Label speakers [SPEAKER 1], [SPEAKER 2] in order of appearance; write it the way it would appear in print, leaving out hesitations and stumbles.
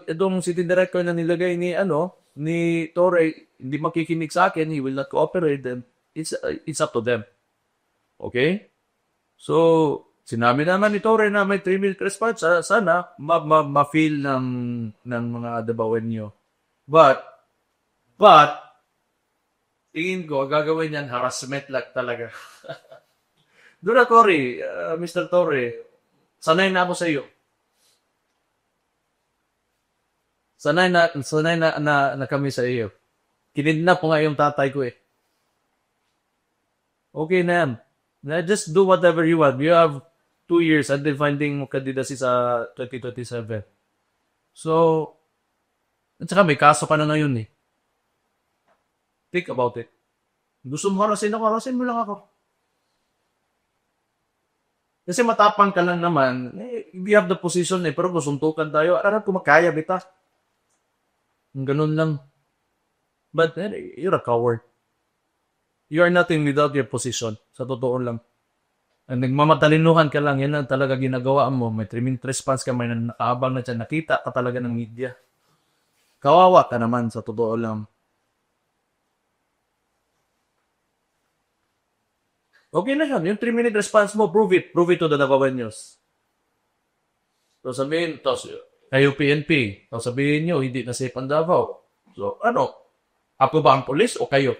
[SPEAKER 1] itong city director na nilagay ni Torre, hindi makikinig sa akin, he will not cooperate, then it's up to them. Okay? So, sinabi naman ni Torre na may 3-minute response, sana ma-feel ng mga Dabawenyo. But, tingin ko, gagawin yan, harassment lang talaga. Doon na, Cory, Mr. Torre, sanay na ako sa iyo. Sanay na kami sa iyo. Kinidnap ko nga yung tatay ko eh. Okay na yan. Just do whatever you want. You have 2 years until finding mo candidacy sa 2027. So, at saka may kaso ka na ngayon eh. Think about it. Gusto mo harasin ako, harasin mo lang ako. Kasi matapang ka lang naman, we have the position pero kung suntukan tayo, arap ko makaya bita. Ganun lang. But you're a coward. You are nothing without your position. Sa totoo lang. And nagmamatalinuhan ka lang, yan lang talaga ginagawa mo. May 3-minute response ka, may nakaabang na dyan. Nakita ka talaga ng media. Kawawa ka naman, sa totoo lang. Okay na yan. Yung 3-minute response mo, prove it. Prove it to the Navawan News. So sabihin, kayo PNP. So sabihin nyo, hindi na safe ang Davao. So ano? Ako ba ang polis o kayo?